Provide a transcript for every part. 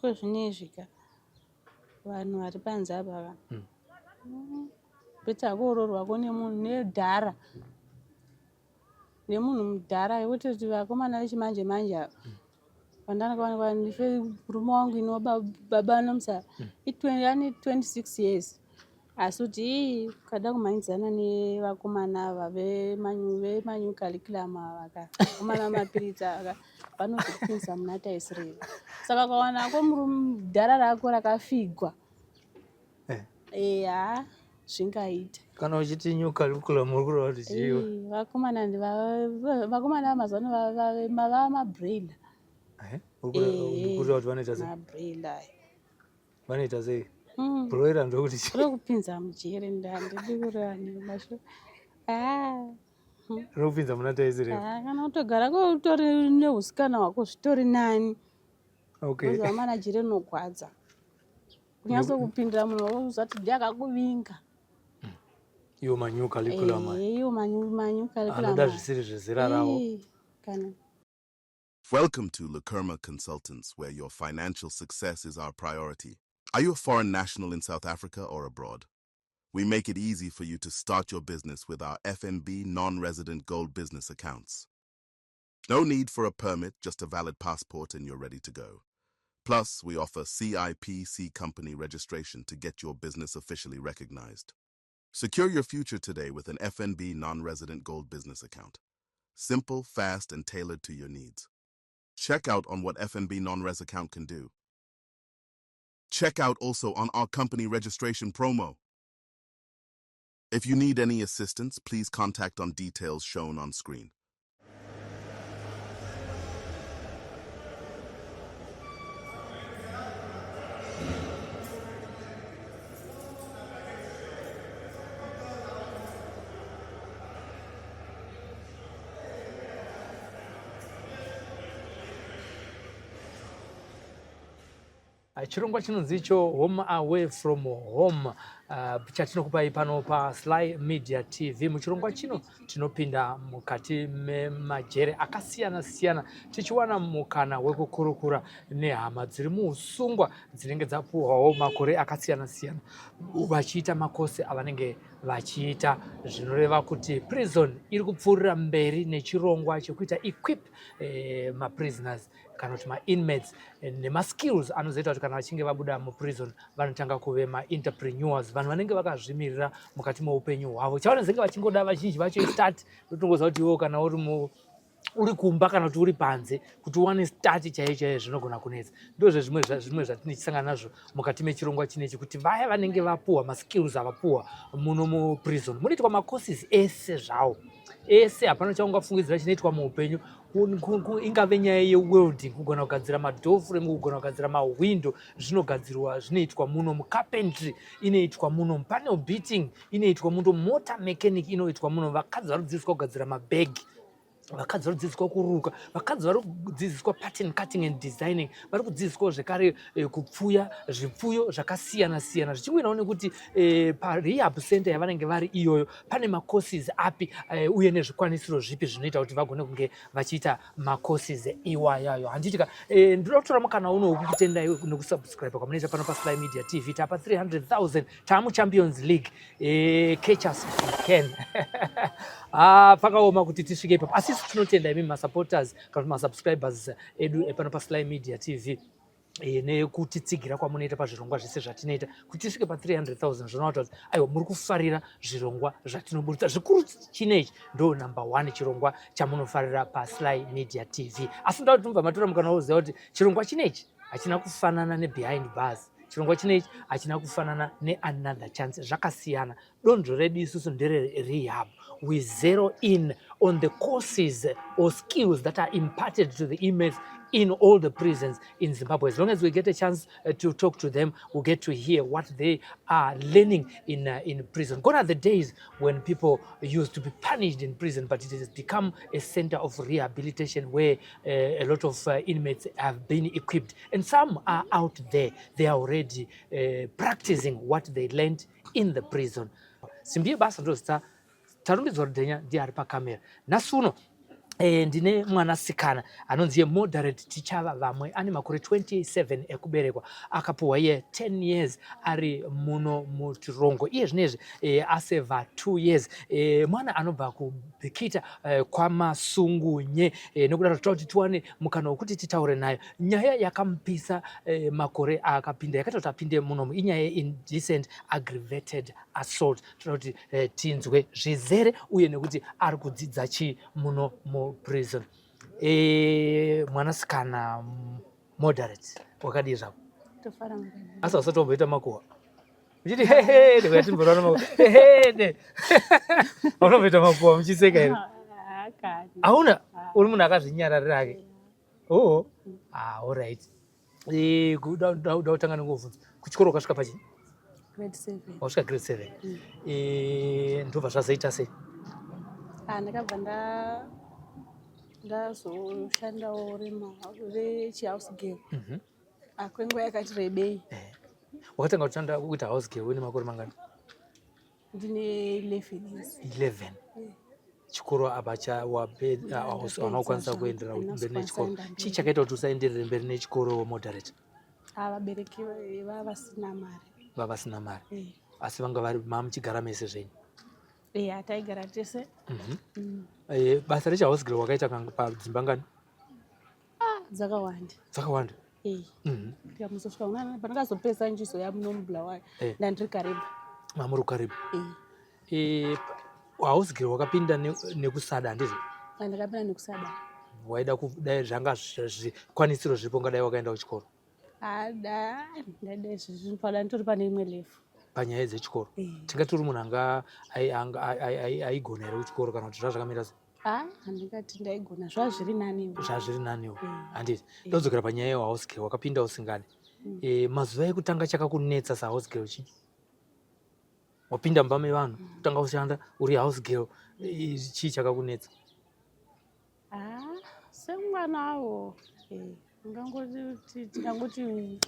Kozvinezvika vanhu vari panze apa beta kuororwako nemunhu nedhara nemunhu mudhara wekuti kuti vakomana vechimanje manje ava vandanokawanikwa murume wangu ino baba nomusa yani 26 years asi kuti kada kumhanyidzana nevakomana ava vemanyu curriculum ava vakomana vamapiritsi ava vanozokupinza muna taisireva saka ukawanako dhara rako rakafigwa eya zvingaita kana uchiti new curriculum uri kureva kuti chiiwa vakomana vamazano vava mabraila kureva kuti vanoita sei mabraila vanoita sei broira ndokuti rokupinza mujere ndandidi kureva nemasho rinopinza muna taisireva kana utogara ko utori neusikana hwako zvitori nani oziva manajire rinogwadza kunyatsokupindira munhu wakuzati ndiakakuvinga iwo manyu curriculum iwo manyu curriculum anoda zvisiri zvezera ravo. Welcome to Lakerma Consultants, where your financial success is our priority. Are you a foreign national in South Africa or abroad? We make it easy for you to start your business with our FNB non-resident gold business accounts. No need for a permit, just a valid passport and you're ready to go. Plus, we offer CIPC company registration to get your business officially recognized. Secure your future today with an FNB non-resident gold business account. Simple, fast, and tailored to your needs. Check out on what FNB non-res account can do. Check out also on our company registration promo. If you need any assistance, please contact on details shown on screen. Chirongwa chinonzi icho home away from home chatinokupai pano paSly Media TV. Muchirongwa chino tinopinda mukati memajere akasiyana-siyana tichiwana mukana wekukurukura nehama dziri muusungwa dzinenge dzapuhwawo makore akasiyana-siyana vachiita makosi avanenge vachiita, zvinoreva kuti prison iri kupfuurira mberi nechirongwa chekuita equip maprisoners kana kuti ma-inmates nemaskills anozoita kuti kana vachinge vabuda muprison vanotanga kuve ma-entrepreneurs, vanhu vanenge vakazvimirira mukati meupenyu hwavo. Chavanozenge vachingoda vazhinji vacho istart totongoza kuti iwo kana uri kumba kana kuti uri panze kuti uwane start chaiyo zvinogona kunetsa. Ndozve zvimwe zvatinichisangana nazvo mukati mechirongwa chinechi, kuti vaya vanenge vapuhwa maskills avapuhwa muno muprison munoitwa macourses ese zvawo ese, hapana chaungafungidzira chinoitwa muupenyu. Ingave nyaya yewelding, kugona kugadzira madhofuremu, kugona kugadzira mahwindo, zvinogadzirwa zvinoitwa muno. Mucarpentry inoitwa muno. Panel beating inoitwa muno. Motor mechanic inoitwa muno. Vakadzi vari kudzidziswa kugadzira mabhegi, vakadzi vari kudzidziswa kuruka, vakadzi vari kudzidziswa pattern cutting and designing, vari kudzidziswa zvekare kupfuya zvipfuyo zvakasiyana-siyana, zvichingoinawo nekuti parehab center yavanenge vari iyoyo pane macourses api uye nezvikwanisiro zvipi zvinoita kuti vagone kunge vachiita macourses iwayayo. Handitika ndinoda kutora mukana uno wekukutendai nekusubscribe kwamunoita pano paSly Media TV. Tapa 300,000 tamuchampions league, catch us if you can. Pakaoma kuti tisvike ipapo, asi tinotenda imi masupporters kana masubscribers edu pano paSly Media TV nekutitsigira kwamunoita pazvirongwa zvese zvatinoita kuti tisvike pa 300,000. Zvinoita kuti aiwa muri kufarira zvirongwa zvatinoburutsa. Zvikuru chinechi ndo number 1 chirongwa chamunofarira paSly Media TV. Asi ndoda kuti mubva matora mukana woziva kuti chirongwa chinechi hachina kufanana nebehind bars. Chirongwa chinechi hachina kufanana neanother chance. Zvakasiyana. Donzvo redu isusu ndere rehab. We zero in on the courses or skills that are imparted to the inmates in all the prisons in Zimbabwe. As long as we get a chance to talk to them, we'll get to hear what they are learning in prison. Gone are the days when people used to be punished in prison, but it has become a center of rehabilitation where a lot of inmates have been equipped. And some are out there. They are already practicing what they learned in the prison. Simbiye basa ndo tarumbidzwa rudhenya ndiye ari pakamera. Nhasi uno ndine mwanasikana anonzi Moderate Tichava vamwe ane makore 27 ekuberekwa akapuhwa iye 10 years ari muno muTirongo iye zvinezvi aseva 2 years mwana anobva kubhikita kwamasungunye nokudaro kuti tiwane mukana wekuti titaure nayo nyaya yakamupisa makore akapinda yakatoti apinde munomu inyaya indecent aggravated assault tinoti tinzwe zvizere uye nekuti ari kudzidza chi muno prison. Mwanasikana Moderate wakadii zvako asa usatomboita makuhwa uchiti hehede kwatimborana makuhwa hehede unomboita makuhwa muchiseka here hauna uri munhu akazvinyararira ake alright kuda kutanga nongobvunza kuchikoro ukasvika pachini wasvika grade 7 ndobva zvazoita sei ndakabva ndazoshandawo rechihouse girl kwenguva yakati rebei. Wakatanga kushanda kuita house girl une makore mangani? Ndine 11 years. 11. Chikoro apa chawanokwanisa kuendera mberi nechikoro. Chii chakaita kuti usaenderere mberi nechikoro Moderate? Vabereki vavasina mari. Vavasina mari. Asi vanga vari mamuchigara mese zvenyu? Taigara tese. Basa rechihouse girl wakaita padzimba ngani? Dzakawanda. Dzakawanda? Ndikazosvika pandakazopesa njizo yamuno muBulawayo ndandiri Karibu. Mamuri Karibu? House girl wakapinda nekusada ndizvo? Ndakapinda nekusada. Waida kudai zvanga zvikwanisiro zviripo ngadai wakaenda kuchikoro? Ndadai zvinofana nditori pane imwe level. Panyaya dzechikoro tingati uri munhu anga aigona here kuchikoro kana kuti zvazvakamira sei? Handingati ndaigona zvazviri naniwo. Zvazviri naniwo handiti. Ndodzokera panyaya yehouse girl wakapinda usingadi. Mazuva ekutanga chakakunetsa sahouse girl chii? Wapinda mumba mevanhu kutanga kushanda uri house girl chii chakakunetsa? Semwanawo tingangoti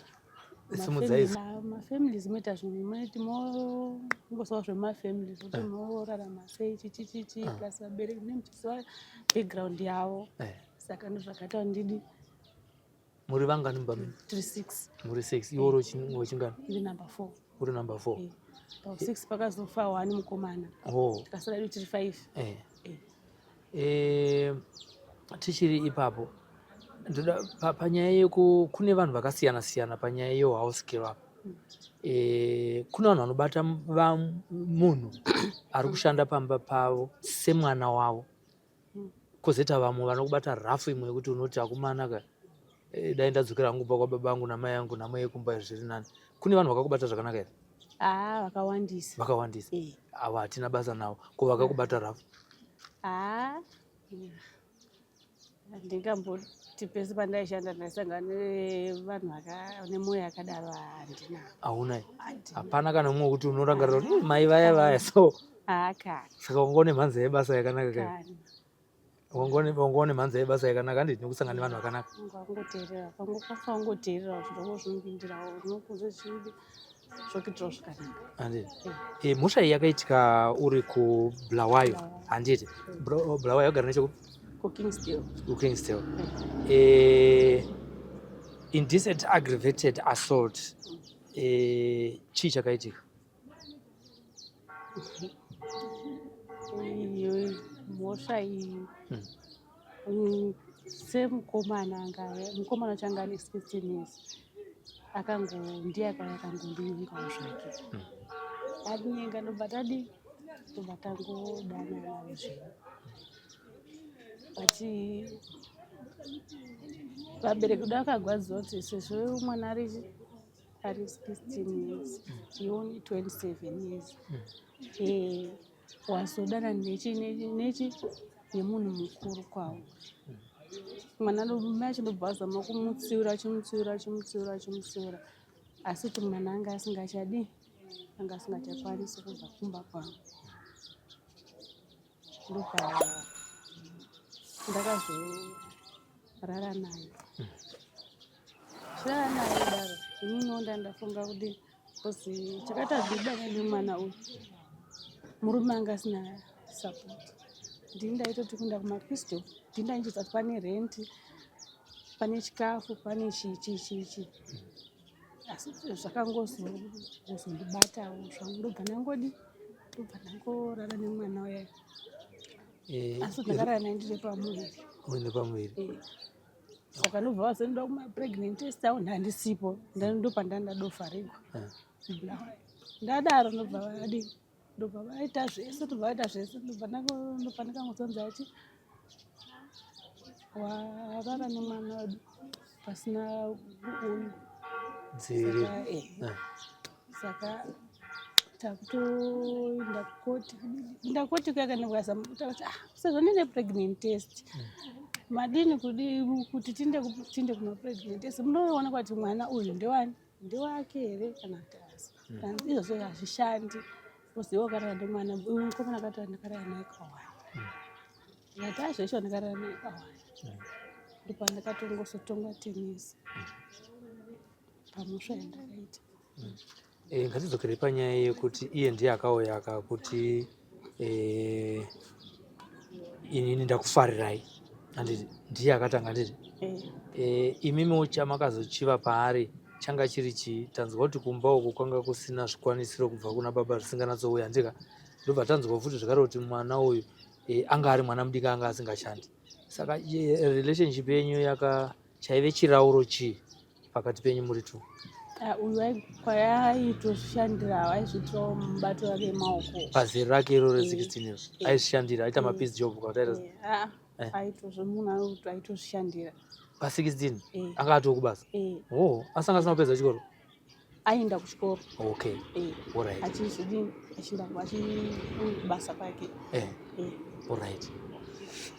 mafamilies moita zvinhu ngosawo zvemafamilies kuti morarama sei chichichichi plus vabereki nemuchiziva background yavo saka ndozvakaita ndidi. Muri vangani mumba menu? 36. Muri 6. Iwe uri chingani? Ndiri number 4. Uri number 4. Pa 6 pakazofa 1 mukomana. Tikasara idu tiri 5. Tichiri ipapo ndoda panyaya kune vanhu vakasiyana siyana panyaya yehouse girl apa. Kuna vanhu vanobata munhu ari kushanda pamba pavo semwana wavo, kozoita vamwe vanokubata rafu imwe yekuti unoti akumana ka dai ndadzokera hangu kubva kwababa angu namai angu namai ekumba zviri nani. Kune vanhu vakakubata zvakanaka here? Vakawandisa. Vakawandisa? Avo hatina basa navo. Ko vakakubata rafu? Ndingamboti pese pandaishanda ndaisangana nevanhu nemoyo yakadaro handina. Haunai? Hapana kana mumwe wekuti unorangarira kuti mai vaya so? Saka wangone mhanza yebasa yakanaka kai? Wangone mhanza yebasa yakanaka handiti nekusangana nevanhu vakanaka? Wangoteerera zviroko zvinopindirawo unokunze chidi zvokuitirawo zvakanaka. Handiti? Mhosva iyi yakaitika uri kuBulawayo handiti? Bulawayo yagara nechekupi? Kingsdale. Indecent aggravated assault chii chakaitika? Mhosva iyi semukomana changa ane 16 years ndiye akangondinyongawo zvake. Adinyenga ndobva tangodanana zvino. Bati vabereki kuda vakagwadziwa kuti sezvo mwana ari 16 years iwe une 27 years wasodana nechi nemunhu mukuru kwavo. Mwana mume achindobva azama kumutsiura achimutsiura asi kuti mwana anga asingachadi anga asingachakwanisi kubva kumba kwavo. Ndopa ndakazorara naye. Chirara naye daro inini ndafunga kuti kozi chakaita zvibanya nemwana uyu murume anga asina support. ndini ndaitoti kuenda kumakristu ndini ndainzvisa kuti pane renti pane chikafu pane chichi asi zvakangozondibatawo zvangu ndobva ndangorara nemwana uya asi ndakarara naye ndiri pamuviri saka ndobva vazoenda kumapregnant test awo ndandisipo ndopandandadovharirwa ndadaro ndobva vaita zvese ndobva ndakangozonza ati warara nemwana wedu pasina dziviriro. Saka takutoenda koti kuyakanekuyasa kuti sezvo ndine pregnant test madini kuti tinde kuma-pregnant test munoona kuti mwana uyu ndewake here kana kuti asi izvozvo hazvishandi uziva wakarara nemwana uyu mukomana akati ndakarara naye kawaya yati azvesho ndakarara naye kawaya ndopandakatongosotonga tenisi pamusha yandakaita. Ngatidzokere panyaya yekuti iye ndiye akauya kuti inini ndakufarirai handiti ndiye akatanga nditi imimiwo chamakazochiva paari changa chiri chii? Tanzwa kuti kumba uku kwanga kusina zvikwanisiro kubva kuna baba zvisinganyatsouya ndika ndobva tanzwa futi zvakare kuti mwana uyu anga ari mwana mudiki anga asingashandi. Saka relationship yenyu chaive chirauro chii pakati penyu muri tu? Uyu kwaaitoshandira aizvitirawo mubato wake maoko pazero rake iroro re16 years aizvishandira aita mapeace job kwataita aitozvomunhu aitozvishandira pa16 anga atokubasa asanga asina kupedza chikoro aienda kuchikoro okay alright achizvidini achibasa kwake alright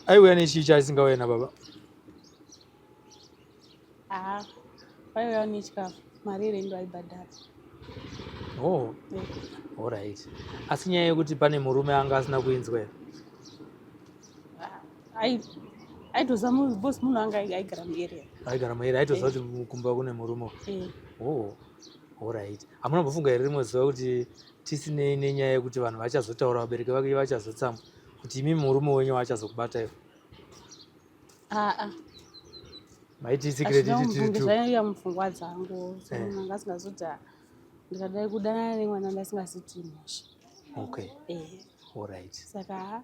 aiuya nechii chaasingauya nababa vaiuya nechikafu mari yerendo aibhadhara alright asi nyaya yekuti pane murume anga asina kuinzwa here aitoziva bosi munhu anga aigara muarea aitoziva kuti kumba kune murume alright hamuna mbofunga here rimwe zuva kuti tisinei nenyaya yekuti vanhu vachazotaura vabereki vake vachazotsamba kuti imi murume wenyu vachazokubatai maiti secretizvaiya mupfungwa dzangu anga asingazoti ndikadai kudanana nemwana ndasingasiti mhosva okay alright saka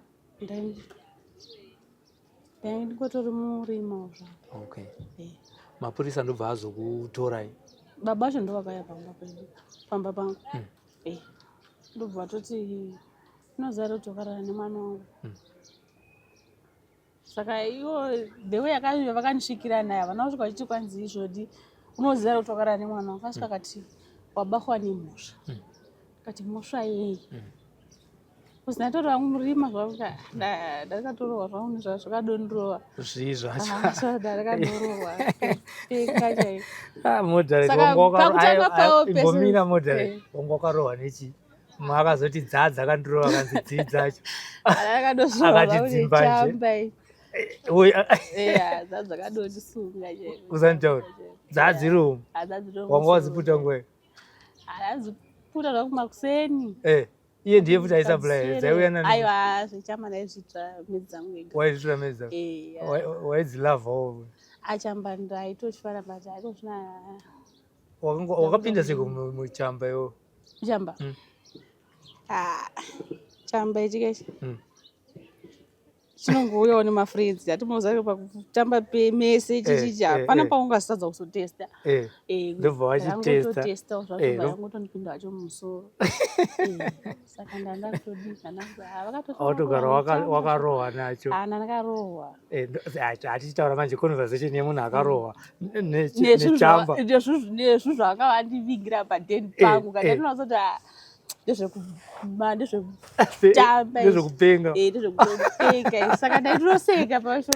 ndingotori murima zvangu okay mapurisa ndobva azokutorai baba vacho ndovakauya pamba pangu ndobva vatoti unoziva kuti wakarara nemwana wangu saka iwo the way vakanisvikira naye havana kusvika vachiti kwanzi izvodi unoziva kuti wakarara nemwana wangu asvika akati wabatwa nemhosva kati mhosva yei usina tori vangu murima zvavuka ndakatorohwa zvangu zvakadondirova zvii zvacho ndakadorohwa peka chai imbomira modhare wanga wakarohwa nechi makazoti dzadza akandirova akanzi dzii dzacho akati dzimbanje dzakadondisunga usanitaura dzadziri umu wanga wadziputa nguwai adziputa zvakumakuseni iye ndiye futi aisapulai dzaiuya nani aiwa zvichama ndaizvitira mwedzi dzangu ega waizvitira mwedzi dzangu waidzilavhawo achamba ndaitochifara bati aitozvina wakapinda seko muchamba iwo chamba chamba ichikechi chinongouyawo nemafriends atimoziva pakutamba pemese chichichi hapana paungazotadza kuzotesta ndobva wachitesta zvazvayangotondipinda vacho mumusoro saka ndandakutogara wakarohwa nacho ndakarohwa hatichitaura manje conversation yemunhu akarohwa nechamba nezvu zvavanga vandivigira padeni pangu kana ndinozoti ndezvekupenga saka ndaitoseka paoza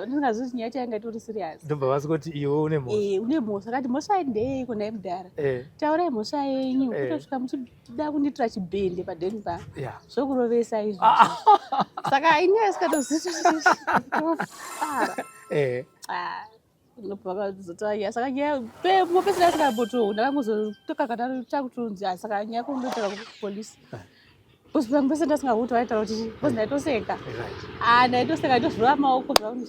ndingazoti nyaya chayanga itori serious ndobva vasikuti iwe une mhosva akati mhosva ndeiko ndai mudhara taurai mhosva yenyu kutosvika muchida kunditira chibhende padeni pangu zvokurovesa izvo saka inyaya isikatozifara vakazotaya saka nyaya mopesera asikaboto ndakangozotoka kana takutonzi saka nyaya kundotaura kupolisi Usipangu pesa ndasingakuti waita kuti kozi ndaitoseka. Ndaitoseka ndozvura maoko zvangu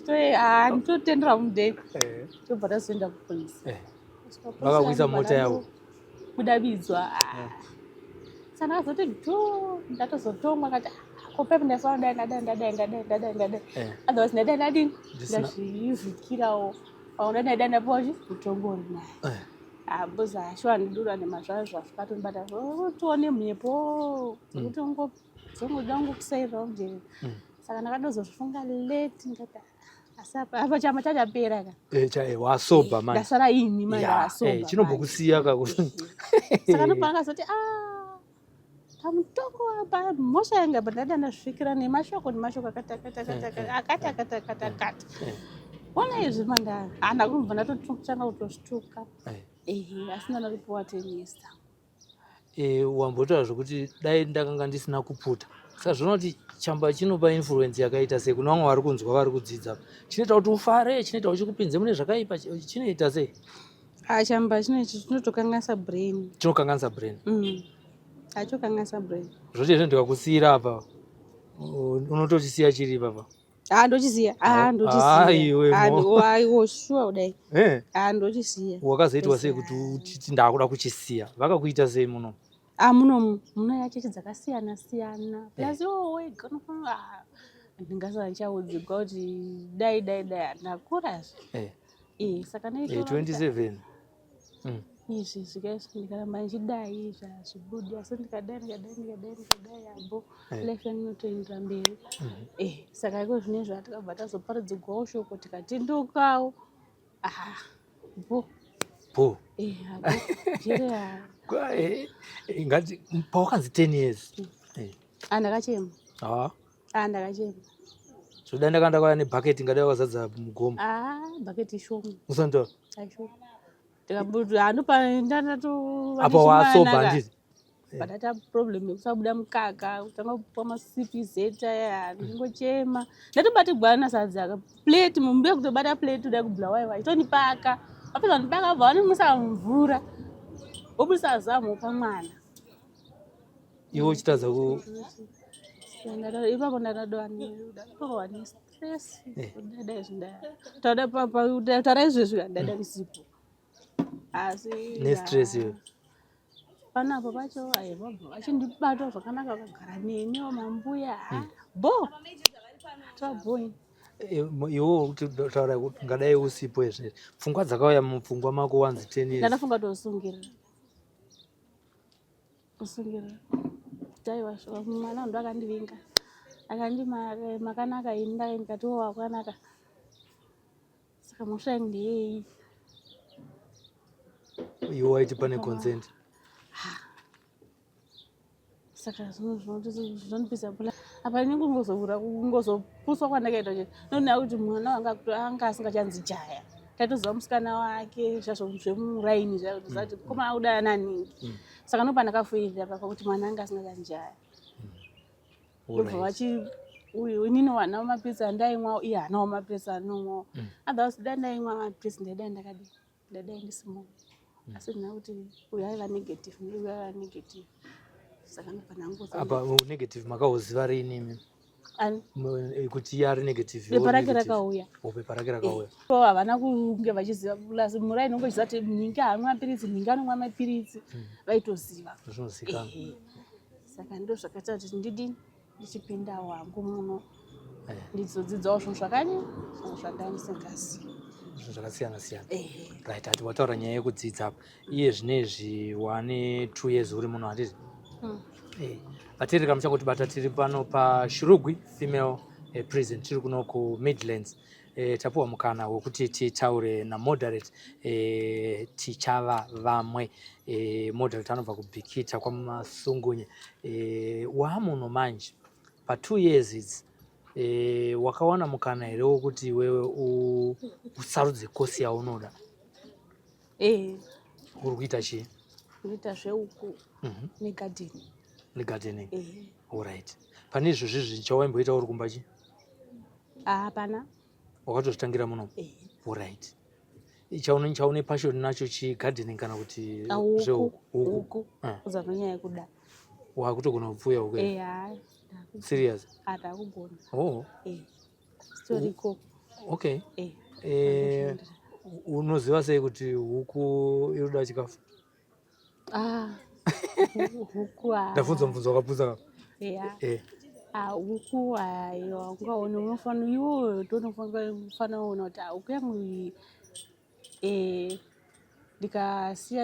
nditotendera mudheni. Tobva tazoenda kupolisi. Vakakuisa mota yavo. Kudavidzwa. Saka ndakazoti ndatozotongwa kati kope ndafana ndadai. Otherwise ndadai ndazvivhikirawo. Ndadai ndapuwa mutombo unaye. Boza shwa ndidura nemazvayo zvakatonibata tione mhepo kuti zongoda ngokusairawo mujeri. Saka ndakadozozvifunga late ndikati asi apa chama chachapera ka. Wasoba manje. Ndasara ini manje wasoba. Chinombokusiya kakuti. Saka ndopanga zoti pamutongo apa mhosva yanga ndada ndasvikira nemashoko akata. Ona izvi manda ndakumva ndatotanga kutosvituka. Asina naripuwa 10 years. Wambotaura zvokuti dai ndakanga ndisina kuputa. Saka zvinoona kuti chamba chinopa influence yakaita sei kuna vamwe vari kunzwa vari kudzidza. Chinoita kuti ufare, chinoita kuti chikupinze mune zvakaipa, chinoita sei? Chamba chinotokanganisa brain. Chinokanganisa brain. Chokanganisa brain. Zvoti ndikakusiyira apa unotochisiya chiri papa? Ndochisiya. Ndochisiya. Sure kudai. Ndochisiya. Wakazoitwa sei kuti uchiti ndakuda kuchisiya? Vakakuita sei muno? Muno yacho dzakasiyana. Plus wega unofanira ndingasana ndichaudzirwa kuti dai ndakura. Saka 27. Izvi ndikaramba ndichidai zvazvibudi asi ndikadai abo life inotoendera mberi. Saka iko zvinezvi atakabva tazoparadzirwawo shoko tikatendukawo. Ngati pawakanzi 10 years. Ndakachema. Ndakachema. Zvodai ndakanda kwaya nebhaketi ngadai wakazadza mugomo. Bhaketi shoma. Usantaura. Aishoma. Ndikabuda anopa ndanato. Apa wasoba nditi. Padata problem yekusabuda mukaka, kutanga kupuwa maCPZ aya ndingochema. Ndatobatigwana sadza plate mumbe kutobata plate uda kubulawa itonipaka. Apedza ndipaka bva vanomusa mvura. Obusa zamu pamwana. Iwo uchitadza ku ipapo ndatowa stress. Ndadai zvinda. Taura izvezvi ndadai ndisipo. Asi nestress yo. Panapo pacho aibva vachindibata zvakanaka vakagara neni mambuya. Taboi. Iwo taura kuti ngadai usipo izvi. Pfungwa dzakauya mupfungwa mako wanzi 10 years. Ndakafunga tosungirira. Taiwa mwana ndo akandivinga. Akandima makanaka ini ndakati wakanaka. Saka mhosva ndiyei. Iwo waiti pane consent. Saka zvinondipisa pula. Apa ngozopuswa kwandakaita ndoona kuti mwana wanga asingachanzi jaya. Taitoziva musikana wake zvemuraini zvati koma auda naningi. Saka ndopa ndakafoirira pakuti mwana anga asingachanzi jaya. Ndobva vachi inini wana wamapirisi andaimwa iye hana wamapirisi anomwa. Otherwise dai ndaimwa mapirisi ndadai ndisimo. Asi ndinakuti uyu aiva negative uyu aiva negative. Saka ndopana ngoza. Apa negative makauziva rini imi? Kuti yari negative. Pepa rake rakauya. Pepa rake rakauya. Havana kunge vachiziva plus murai nongoziva kuti ningi hamwe mapirisi ningi anomwa mapirisi vaitoziva. Zvinozikana. Saka ndo zvakaita kuti ndidi ndichipinda wangu muno. Ndizodzidzawo zvinhu zvandasingazivi. Zvakasiyana. Right, ati wataura nyaya yekudzidza iye zvinezvi wane 2 years uri muno handiti? Atiri kamuchangotibata tiri pano paShurugwi Female Prison tiri kuno ku Midlands. Tapuwa mukana wekuti titaure namoderate tichava vamwe. Moderate anobva kubhikita kwaMasungunye. Wamuno manje pa 2 years idzi wakawana mukana here wokuti wewe usarudze kosi yaunoda? Uri kuita chii? Kuita zveuku negardening. Alright. Pane izvozvi zvichawaimboita uri kumba chi? Hapana. Wakatozvitangira muno? Alright. Chaune passion nacho chi gardening kana kuti zveuku? Uzava nyaya yekuda. wakutogona kupfuya huku hayi serious atakugona storiko okay unoziva sei kuti huku inoda chikafu? huku ndabvunza mubvunzo wakabvunza huku ungaona unofanira iwoyo tonofanira kuona kuti huku yangu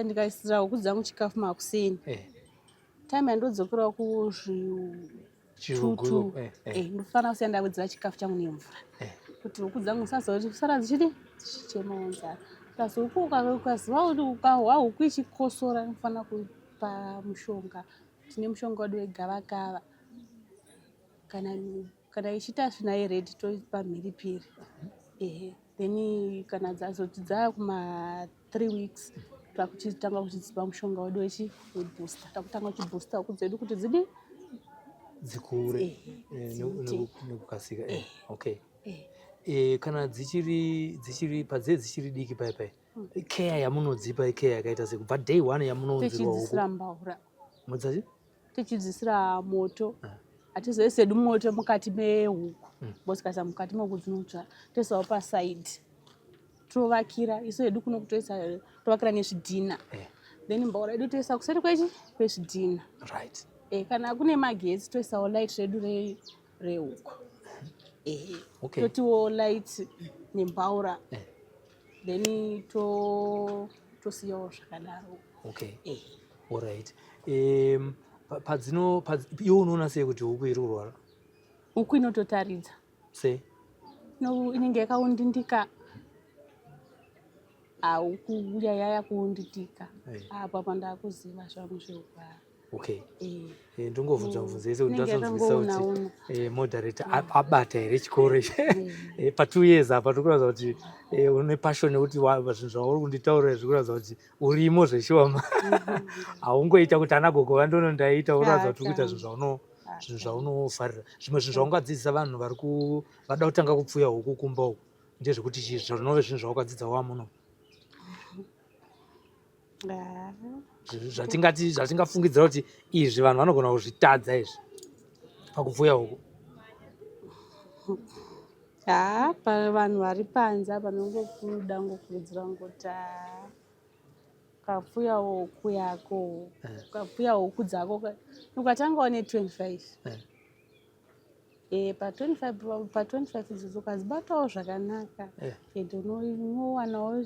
ndikaisira huku dzangu chikafu makuseni time yandodzokera kuzvitutu ndofanira kusiya ndawedzera chikafu changu nemvura kuti huku dzangu sara dzichidi dzichichemawo nzara. Plus huku ukaziva kuti ukahwa huku ichikosora unofanira kupa mushonga. Tine mushonga wedu wegavakava kana ichiita zvinairedi toipa mhiripiri then kana dzazoti dzakuma 3 weeks takuchitanga kuchidzipa mushonga wedu webooster. Takutanga kuchibooster huku dzedu kuti dzikure nekukasika okay kana dzichiri padze dzichiri diki pai care yamunodzipa care yakaita sei kubva day 1 yamunonzirwa huku? Tichidzisira mbaura tichidzisira moto hatizoisedu moto mukati mehuku bosikasa mukati mehuku dzinotsva toisawo pasaidi tovakira isu hedu kuno tovakira nezvidhina then mbaura yedu toisa kuseri kwezvidhina right kana kune magetsi toisawo light redu rehuku totiwo light nembaura then tosiyawo zvakadaro okay alright iwo unoona sei kuti huku iri kurwara? Huku inototaridza sei? inenge yakaundindika huku yaya kuunditika apa pandakuziva zvangu zvehuku okay ndingovhunza mubvunzo yese kuti ndazonzwisa kuti moderator abata here chikoro ichi pa2 years apa tikuratidza kuti une passion yekuti zvinhu zvauri kunditaurira zvikuratidza kuti urimo zveshoma haungoita kuti ana gogo vandono ndaita unoratidza kuti kuita zvinhu zvaunofarira. Zvimwe zvinhu zvaungadzidzisa vanhu vada kutanga kupfuya huku kumba uku ndezvekuti chii zvinove zvinhu zvawakadzidza wamuno zvatingafungidzira kuti izvi vanhu vanogona kuzvitadza izvi pakupfuya huku? vanhu vari panze panongokuda ngokuudzira ngoti ukapfuya huku yako ukapfuya huku dzako ukatangawo ne25 pa25 idzodzo ukadzibatawo zvakanaka ende unowanawo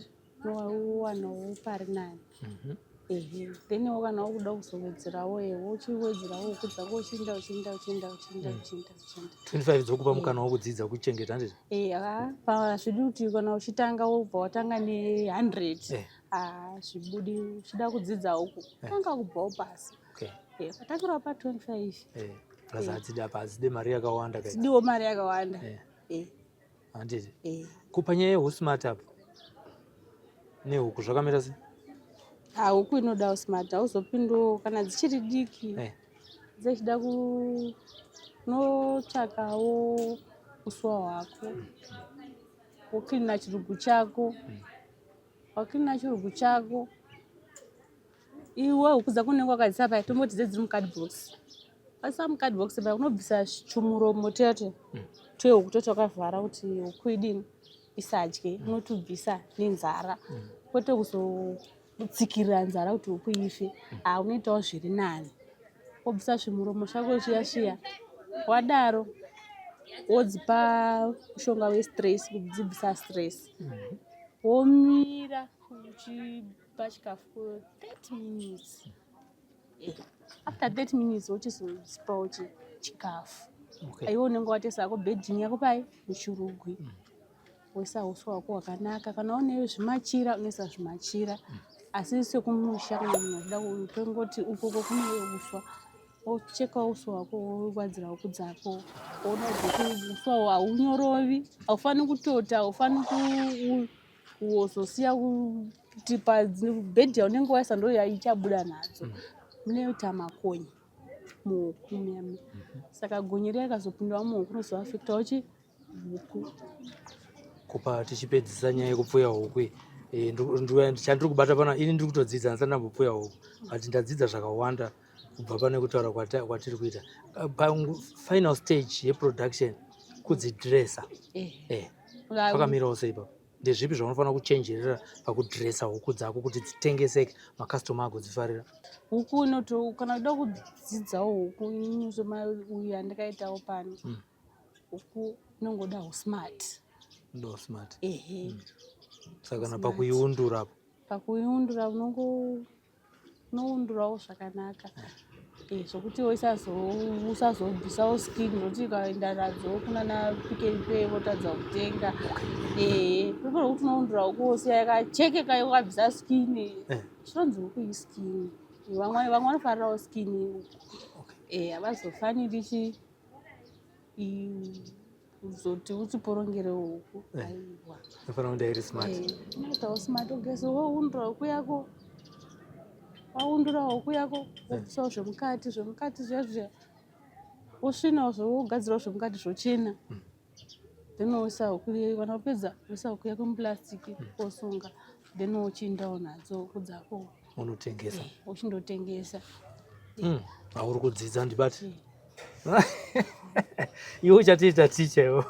pari nani then kana wakuda kuzowedzerawo uchiwedzerawo huku dzako uchienda 25 dzokupa mukana wokudzidza kuchengeta ndizvo zvidi kuti kana uchitanga wobva watanga ne100 zvibudi uchida kudzidza huku tanga kubvawo pasi patangirawo pa25 plus hadzide mari yakawanda dzidiwo mari yakawanda handiti kupanyaya yeusmart apo nehuku zvakamira sei? Huku inoda usmart hauzopindiwo kana dzichiri diki dzichida kunotsvakawo uswa hwako wokirina chirugu chako wakirina chirugu chako iwe huku dzako unenge wakadzisa pai tomboti dziri mukadhibhokisi wasisa mukadhibhokisi pai unobvisa chumuromo twehuku toti wakavhara kuti huku idini isadye unotobvisa nenzara kwete kuzotsikirira nzara kuti huku ife unoitawo zviri nani wobvisa zvimuromo zvako chiya wadaro wodzipa mushonga westress kuti dzimbisa stress womira uchipa chikafu 30 minutes after 30 minutes wochizodzipawo chikafu iwe unenge watesa yako bhedhini yako pai muchirugwi woisa uswa hwako hwakanaka kana unewo zvimachira unoisa zvimachira asi sekumusha kana munhu achida kutongoti ukoko kune uswa wocheka uswa hwako wowadzira huku dzako woona kuti uswa hwa haunyorovi haufani kutota haufani kuzosiya kuti pabhedhi yaunenge waisa ndo ichabuda nadzo munoita makonye muhuku muyami saka gonyera yakazopindawo muhuku unozoafektawo huku kupa tichipedzisa nyaya yekupfuya huku chandiri kubata pana ini ndiri kutodzidza ndisati ndambopfuya huku but ndadzidza zvakawanda kubva pane kutaura kwatiri kuita final stage yeproduction kudzidresa pakamirawo sei ipapo? Ndezvipi zvaunofanira kuchenjerera pakudresa huku dzako kuti dzitengeseke makastoma agodzifarira? Huku kana kuda kudzidzawo huku uyu yandakaitawo pano, huku inongoda usmart. Ndo smart. Saka kana Smart. pakuiundura unoundurawo zvakanaka. Zvokuti usazobvisawo skin nokuti ukaenda nadzo kunana Pick n Pay votadza kutenga. Pepari kuti unoundura huku wosiya yakachekeka wakabvisa skin. Zvinonzi huku iskin. Vamwe vanofarirawo skin huku. Havazofaniri kuzoti uchiporongere huku. Aiwa. Inofanira kunge iri smart. Unoitawo smart ugeze woundura huku yako. Waundura huku yako wobvisawo zvemukati zviya wosvinawo wogadzirawo zvemukati zvochena. Then woisa huku, kana wapedza woisa huku yako mupurasitiki wosunga, then wochiendawo nadzo huku dzako unotengesa. Uchindotengesa. Hauri kudzidza ndibati. Iwe uchatiita ticha iwo.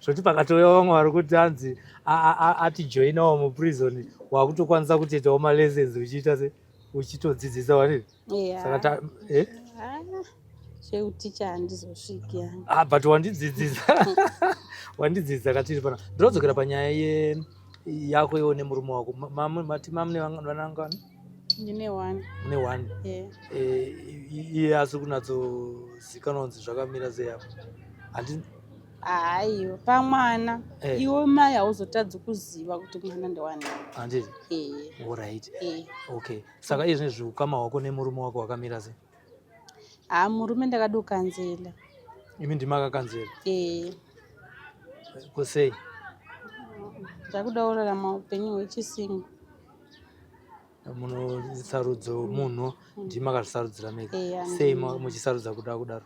Zvoti pakatouya vamwe vari kuti hanzi atijoinawo muprison wakutokwanisa kutoitawo malessons uchiita uchitodzidzisa wanini? Saka cheuticha handizosviki yani. But wandidzidzisa katiri pana. Ndinodzokera panyaya yako iwo nemurume wako. Mati mamune vanangani? Ndine 1. Mune 1? Iye asi kunatsozikanwa kunzi zvakamira sei apo? Aiwa, pamwana iwe mai hauzotadzi kuziva kuti mwana ndewani. Handiti? Alright. Okay. Saka izvezvi ukama hwako nemurume wako hwakamira sei? Murume ndakadokanzela. Imi ndimakakanzela? Kusei? Ndakuda kurarama upenyu hwechisingo. Munosarudzo munhu ndimakazvisarudzira mega. Sei muchisarudza kudaro?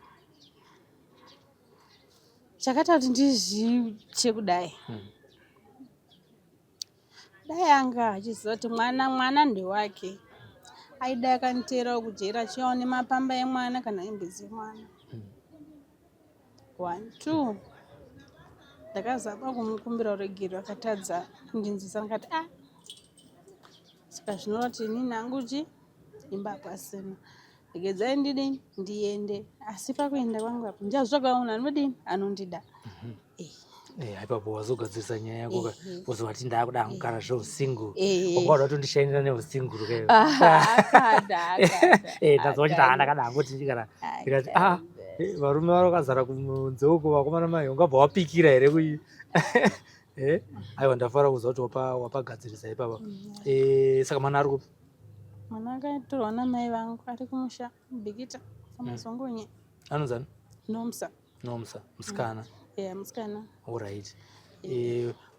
Chakaita kuti ndizviche kudai. Dai anga achiziva kuti mwana ndewake, aidai akaniteerawo kujera achivawo nemapamba emwana kana hembe dzemwana. 1, 2 ndakazama kumukumbira ruregero akatadza kundinzwisa. Ndakati saka zvinova kuti inini hangu imba pasina, regedzai ndidini ndiende. Asi pakuenda kwangu apo ndichazotsvaka munhu anodini anondida. Ipapo wazogadzirisa nyaya yako wozoti ndakuda kugara zveusingle. Wakaona kuti ndishainira neusingle kaiwa. Akada. Ndazwa kuti ndakada ngoti ndikati varume vari vakazara kumunze uko vakomana mai ungabva wapikira here kui? Aiwa, ndafara kuzwa kuti wapagadzirisa ipapa. Saka mwana ari kupi? Mwana akatorwa namai vangu ari kumusha Bhikita Samazongonye. Anonzani? Nomsa. Musikana? Musikana. Alright.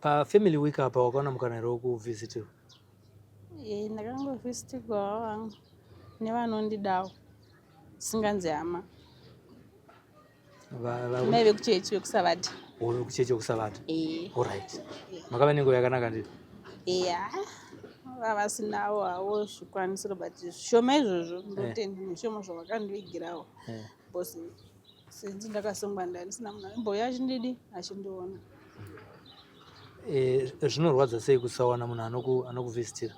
PaFamily Week apa wakaona mukana here wokuvhisitirwa? Ndakangovhisitirwawo vangu nevanondidawo singanzi hama. Mai vekuchechi vekusavata. Vekuchechi vekusavata? Alright. Makava nenguva yakanaka ndii? Vavasinawo hawo zvikwanisiro but zvishoma izvozvo ndotenda nezvishoma zvavakandivigirawo. Bhosi sinzi ndakasungwa ndisina munhu aimbouya achindidi achindiona. Zvinorwadza sei kusawana munhu anokuvhistira?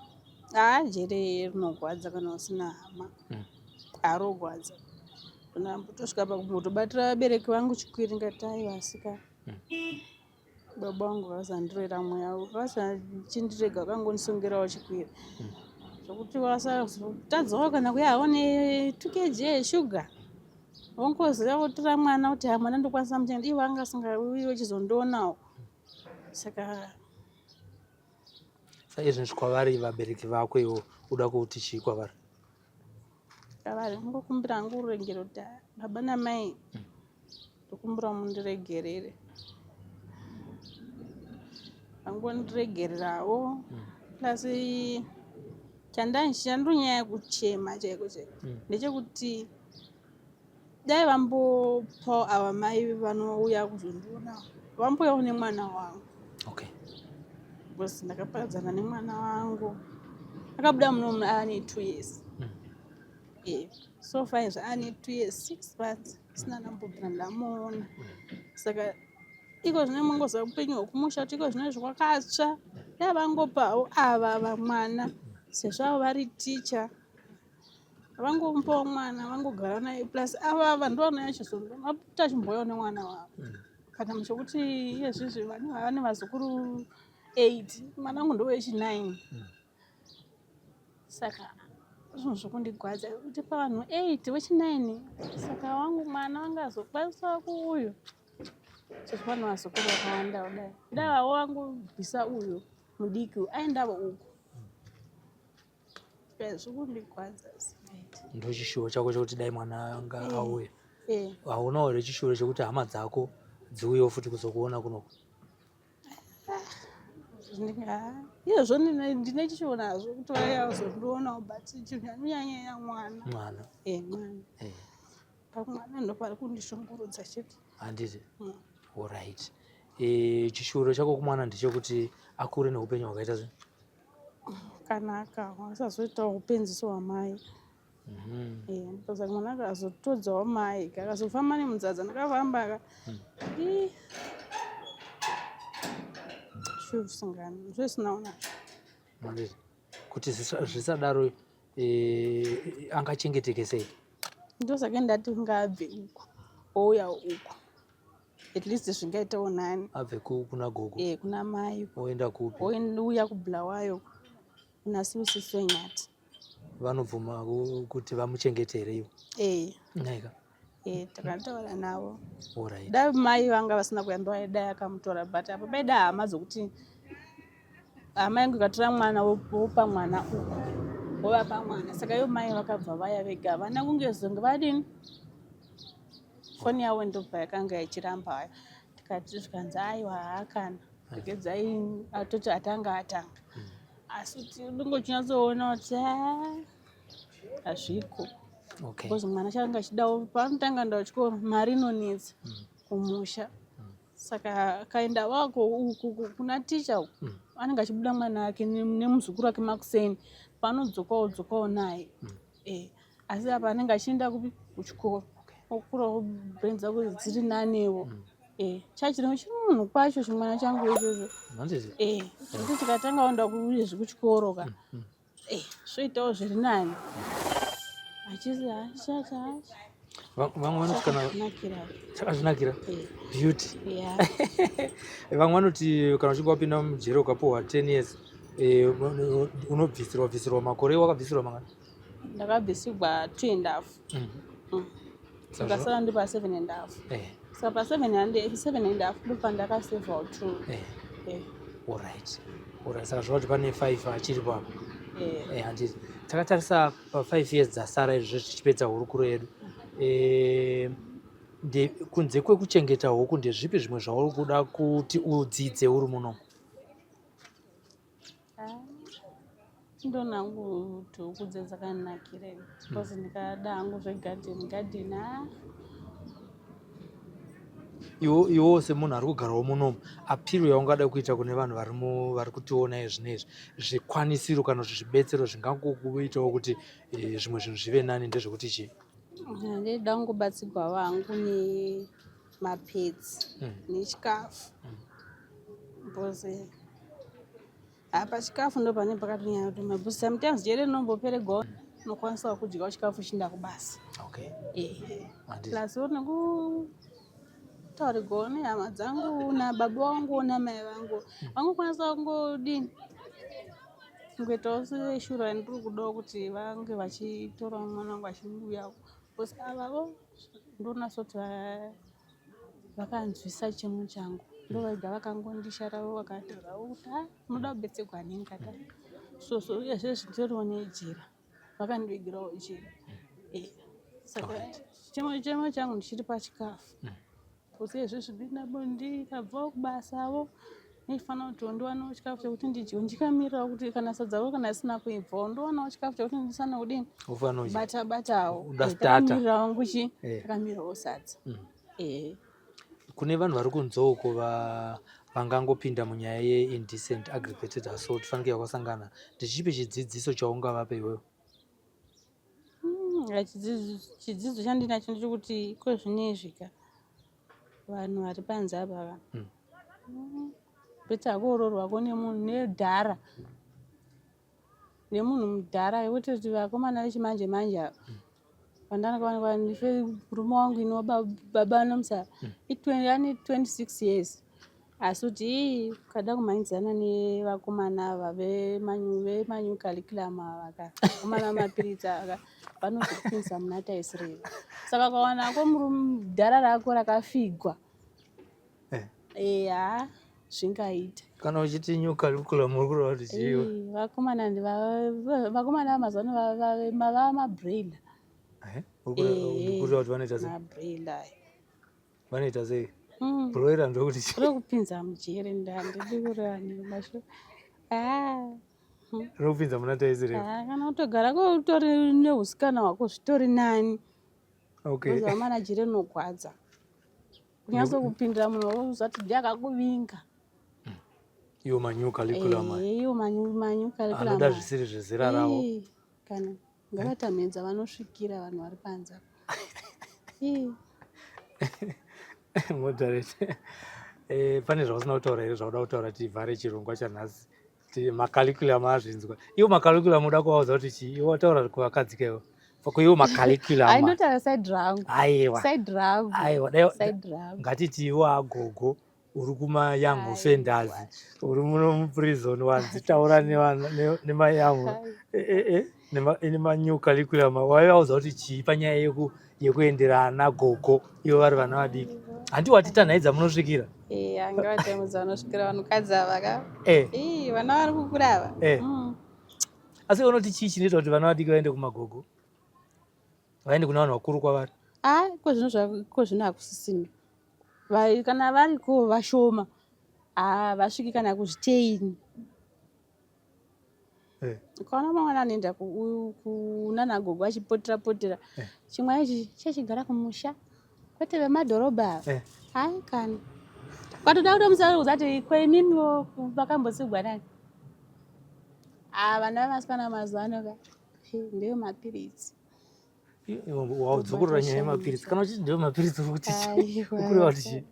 Jere rinorwadza kana usina hama. Harorwadza. Ndambotosvika pakumbotobatira vabereki vangu chikwiri ngati asika baba vangu vakazandirera mweya vakazachindirega vakangondisongerawo chikwiri zvokuti vasazotadzawo kana kuyawo ne 2 kg yeshuga vongoziva votora mwana kuti mwana ndokwanisa muchenda ivo vanga asingauyi vachizondionawo. Saka saizvozvi kwavari vabereki vako ivo uda kuti chii kwavari? Kavari ngokumbira hangu ruregero kuti baba namai ndokumbira mundiregerere. Vangondiregererawo plus chandonyaya kuchema chaiko ndechekuti dai vambopawo ava mai vanouya kuzondiona vambouyawo nemwana wangu. Because ndakaparadzana nemwana wangu akabuda muno ane 2 years. So far izvo ane 2 years 6 months sina nambobvira ndamuona. Saka iko zvine mungoziva upenyu hwekumusha kuti iko zvine zvakatsva dai vangopawo ava vamwana sezvo avo vari ticha vangomupawo mwana vangogara naye plus ava ndoona yachizondo maputa achimboyawo nemwana wavo kana muchokuti iyezvizvi vane vazukuru 8 mwana wangu ndowechi9 saka zvinhu zvokundigwadza kuti pavanhu 8 wechi9 saka wangu mwana vangazokwanisa kuuyu sezvano vazukuru vakawanda kudai dai vavo vangobvisa uyu mudiki aendavo uku zvokundigwadza ndo chishuwo chako chokuti dai mwana anga auya. Haunawo here chishuwo chekuti hama dzako dziuyewo futi kuzokuona kunoko? iyezvo ndine chishuwo nazvo kuti vayazondionawo but chinyanyanya mwana mwana pamwana ndopari kundishungurudza chete handiti. Alright. Chishuwo chako kumwana ndechekuti akure neupenyu hwakaita zvino kanaka wasazoitawo upenziso hwamai because mwana akazotodzawo mai akazofamba nemudzadza ndakafamba zvisingani zvisinawo nazvo kuti zvisadaro angachengeteke sei. ndosaka ndati ngabve uku ouya uku at least zvingaitawo nani abve kuna gogo kuna mai oenda kupi ouya kubulawayo kuna siusisi wenyati vanobvuma kuti vamuchengetere ivo naika takataura navo. Alright. Dai mai vanga vasina kuyamba dai akamutora but apa pai dai hama dzokuti hama yangu ikatora mwana wopa mwana uku wovapa mwana saka ivo mai vakabva vaya vega havana kungezonge vadini foni yavo ndobva yakanga ichiramba hayo tikati zvikanzi aiwa haakana regedzai atoti atanga asi kuti unongochinyatsoona kuti hazviko because mwana changa chidawo panotanga ndao chikoro mari inonetsa kumusha saka akaenda wako uku kuna ticha uku anenge achibuda mwana wake nemuzukuru wake makuseni panodzokawo naye asi apa anenge achienda kupi kuchikoro okurawo brain dzako dziri nanewo chachiri munhu kwacho chimwana changu izvozvo kuti tikatanga onda kuuyezvi kuchikoro ka zvoitawo zviri nani achisi vamwe vanoti kana chakazvinakira beauty vamwe vanoti kana uchinge wapinda mujere ukapiwa 10 years unobvisirwa makore wakabvisirwa mangani? Ndakabvisirwa 2.5 ndikasara ndi pa 7.5 saka pa 7.5 ndopa ndakasevhawo 2 Alright. Saka zvava kuti pane 5 achiripo apa handiti takatarisa pa 5 years dzasara izvo tichipedza hurukuro yedu kunze kwekuchengeta huku ndezvipi zvimwe zvauri kuda kuti udzidze uri muno? ndonangu kuti huku dzakanakira because ndikada hangu zvegadheni iwo semunhu ari kugarawo munomu apiro yaungada kuita kune vanhu vari kutiona izvinezvi zvikwanisiro kana kuti zvibetsero zvingangokuitawo kuti zvimwe zvinhu zvive nani ndezvekuti chii? ndinoda kungobatsirwa vangu nemapedzi nechikafu because apa chikafu ndo pane pakatonyanya kuti mabhusi sometimes jere rinomboperegawo unokwanisawo kudyawo chikafu chinda kubasa plus nekutaurirwawo nehama dzangu nababa vangu namai vangu vangokwanisa kungodini kungoitawo seshura ndiri kudawo kuti vange vachitorawo mwana wangu achiuyawo because avavo ndonasoti vakanzwisa chemo changu ndovega vakangondisharawo vakataurawo kuti unoda kubetserwa nengata so uyezve zvitoriwo nejira vakandivigirawo jira saka chemo changu ndichiri pachikafu kuti izvezvi ndikabvawo kubasavo ndifanira kuti ndiwanawo chikafu chekuti ndidyiwo ndikamirirawo kuti kana sadzavo kana risina kuibvawo ndowanawo chikafu chekuti ndisana kudini batawo takamirirawo nguchi takamirirawo sadza kune vanhu vari kunzewo uko vangangopinda munyaya yeindecent aggravated assault fanike yakasangana ndechipi chidzidziso chaungavape iwewo? saka chidzidzo chandinacho ndechekuti kwezvinezvika vanhu vari panze apa beta koororwako nemunhu nedhara nemunhu mudhara yekuti kuti vakomana vechimanje manje ava pandanokaonekwa ndife murume wangu ino baba nomusa yani 26 years asi kuti ukada kumhanyidzana nevakomana ava vemanyu curriculum ava vakomana vamapiritsi ava vanozokupinza muna taisireva saka ukawana ko dhara rako rakafigwa eya zvingaita kana uchiti new curriculum uri kureva kuti chiiwa vakomana vamazano vava mabraila uri kureva kuti vanoita sei mabraila vanoita sei broira ndokuti rokupinza mujere ndandidi kureva nemasho rokupinza muna taisireva kana utogara ko utori neusikana hwako zvitori nani oza manajire rinogwadza kunyaso kupindira munhu uzati ndiakakuvinga iwo manyu curriculum iwo manyu curriculum anoda zvisiri zvezera ravo kana ngavatamedza vanosvikira vanhu vari panze moderate pane zvausina kutaura here zvauda kutaura tivhare chirongwa chanhasi macurriculum azvinzwa iwo macurriculum uda kuvaudza kuti chii iwo wataura kuvakadzi kaiwo iwo macurriculum aindotaura side rangu aiwa ngatiti iwo agogo uri kumayoung offenders uri muno muprison wanzi taura nemayoung nemanew curriculum waivaudza kuti chii panyaya yekuenderana gogo ivo vari vana vadiki handi watitanhaidza munosvikira angavatamudza vanosvikira vanhukadzi ava ka vana vari kukura ava asi unoti chii chinoita kuti vana vadiki vaende kumagogo vaende kuna vanhu vakuru kwavari ko zvino hakusisina kana variko vashoma vasviki kana kuzviteini ukaona mwana anoenda kunanagogo achipotera chimwe ichi chechigara kumusha kwete vemadhorobha hai kana kwatoda kutomusara kuzati kwemimiwo vakambotsigwa nani vana vemasikana mazuva ano ka ndeyo mapiritsi waudzikurira nyaya yemapiritsi kana uchiti ndeyo mapiritsi uri kuti ukureva kuti chii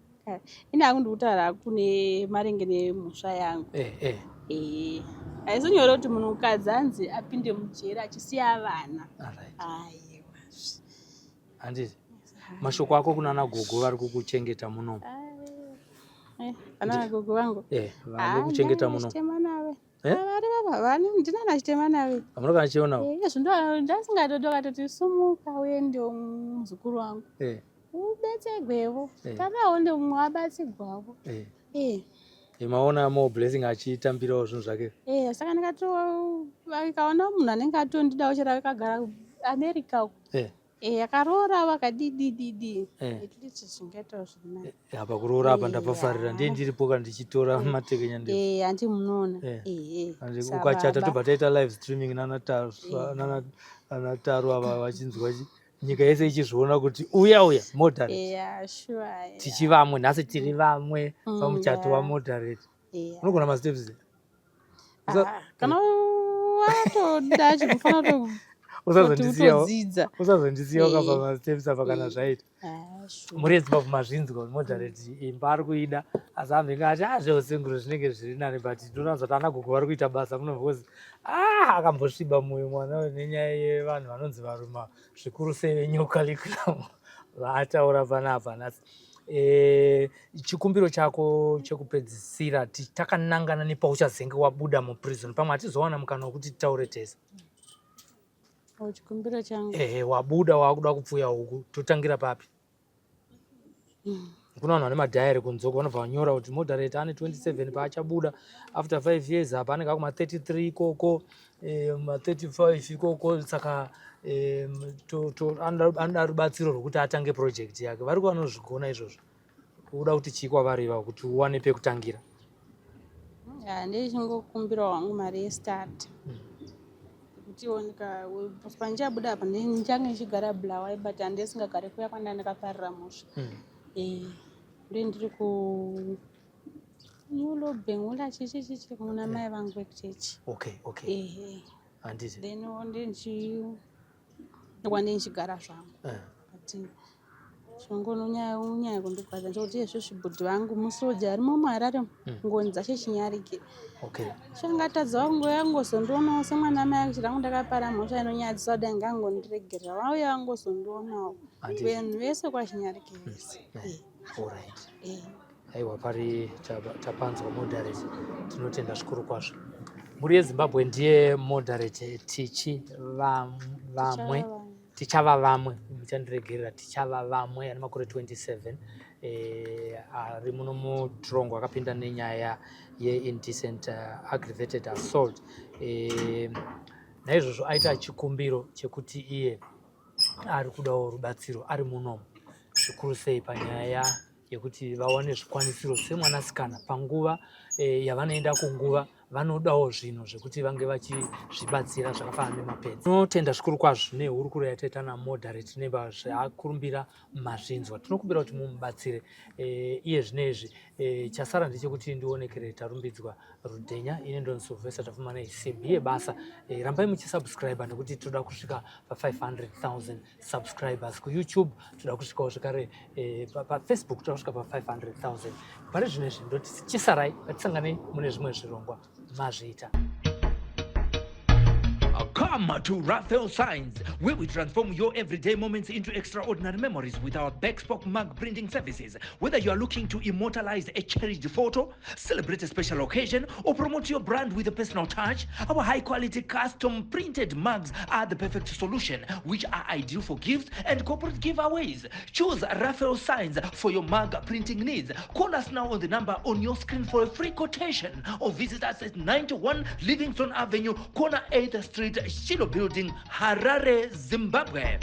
ini hakundi kutaura kune maringe nemhosva yangu haisi nyore kuti munhukadzi anzi apinde mujeri achisiya vana aiwa handiti mashoko ako kuna nagogo vari kukuchengeta muno vana vagogo vangu vari kukuchengeta muno vari baba ndinana chitema nave amunokana chionawo ndasingatotokatoti sumuka uendewo muzukuru wangu ubetsegwevo tarawo ndomumwe wabatsigwavo maona mo blessing achitambirawo zvinhu zvake saka ndikaona munhu anenge atondidawo chero akagara america uko akaroora vakadidididi etiti zvingaitawo zvirinai apa kuroora apa ndapafarira ndiye ndiripo kana ndichitora matekenya handi munoona ukachata tobva taita live streaming nanataru ava vachinzwa nyika yese ichizviona kuti uya moderate tichi vamwe nhasi tiri vamwe pamuchato wamoderate unogona masteps kana watoda chinofanira usazondisiya ukabva masteps apa kana zvaita muri edzimba kumazvinzwa moderate imba ari kuida asi amhinga ati zveusenguro zvinenge zviri nani but ndinoranza kuti anagogo vari kuita basa muno bhozi akambosviba mwoyo mwana nenyaya yevanhu vanonzi varuma zvikuru sei venew curriculum vataura panapa nhasi chikumbiro chako chekupedzisira takanangana nepauchazenge wabuda muprison pamwe hatizowana mukana wekuti titaure tese chikumbiro changu wabuda wakuda kupfuya huku totangira papi kuna vanhu vane madhayari kunzoko vanobva vanyora kuti moderate ane 27 paachabuda after 5 years apa anenge akuma33 ikoko ma35 ikoko saka anoda rubatsiro rwokuti atange project yake vari kuvanozvigona izvozvo uda kuti chii kwavari ivavo kuti uwane pekutangira ndichingokumbira wangu mari yestart kuti onika pandichabuda apa ndichange ndichigara Bulawayo but handisingagare kuya kwandandakaparira musha ndiri kunyulobhengula chichi kuna mai vangu ekuchechi handiti then kwandinchigara zvangu ati chongono nyaya kundikwadza ndokuti izvo zvibhudhi vangu musoja ari muMharare ngoni dzacho chinyarike shangatadza wangu yangozondionawo semwana mai chirangu ndakapara mhosva inonyadzisa kudai ngangondiregerera vauya vangozondionawo vanhu vese kwachinyarike vese. Aiwa, pari tapanzwa moderate, tinotenda zvikuru kwazvo. Muri yeZimbabwe ndiye moderate tichava vamwe muchandiregerera tichava vamwe ane makore 27 ari muno muTrongo akapinda nenyaya yeindecent aggravated assault. Naizvozvo aita chikumbiro chekuti iye ari kudawo rubatsiro ari munomu zvikuru sei panyaya yekuti vawane zvikwanisiro semwanasikana panguva yavanoenda kunguva vanodawo zvinhu zvekuti vange vachizvibatsira zvakafanana nemapenzi. Tinotenda zvikuru kwazvo nehurukuro yataita namoderate neba zvaakurumbira mazvinzwa. Tinokumbira kuti mumubatsire iye zvinezvi. Chasara ndechekuti ndionekere tarumbidzwa Rudhenya. Ine ndoni Sylvester Tafumana isimbi yebasa. Rambai muchisubscribe nekuti toda kusvika pa500,000 subscribers. KuYouTube toda kusvikawo zvakare, paFacebook toda kusvika pa500,000. Pari zvinezvi ndoti chisarai tisanganei mune zvimwe zvirongwa mazvita. Come to Raphael Signs, where we transform your everyday moments into extraordinary memories with our bespoke mug printing services. Whether you are looking to immortalize a cherished photo, celebrate a special occasion, or promote your brand with a personal touch, our high-quality custom printed mugs are the perfect solution, which are ideal for gifts and corporate giveaways. Choose Raphael Signs for your mug printing needs. Call us now on the number on your screen for a free quotation, or visit us at 91 Livingstone Avenue, corner 8th Street, Shilo Building, Harare, Zimbabwe.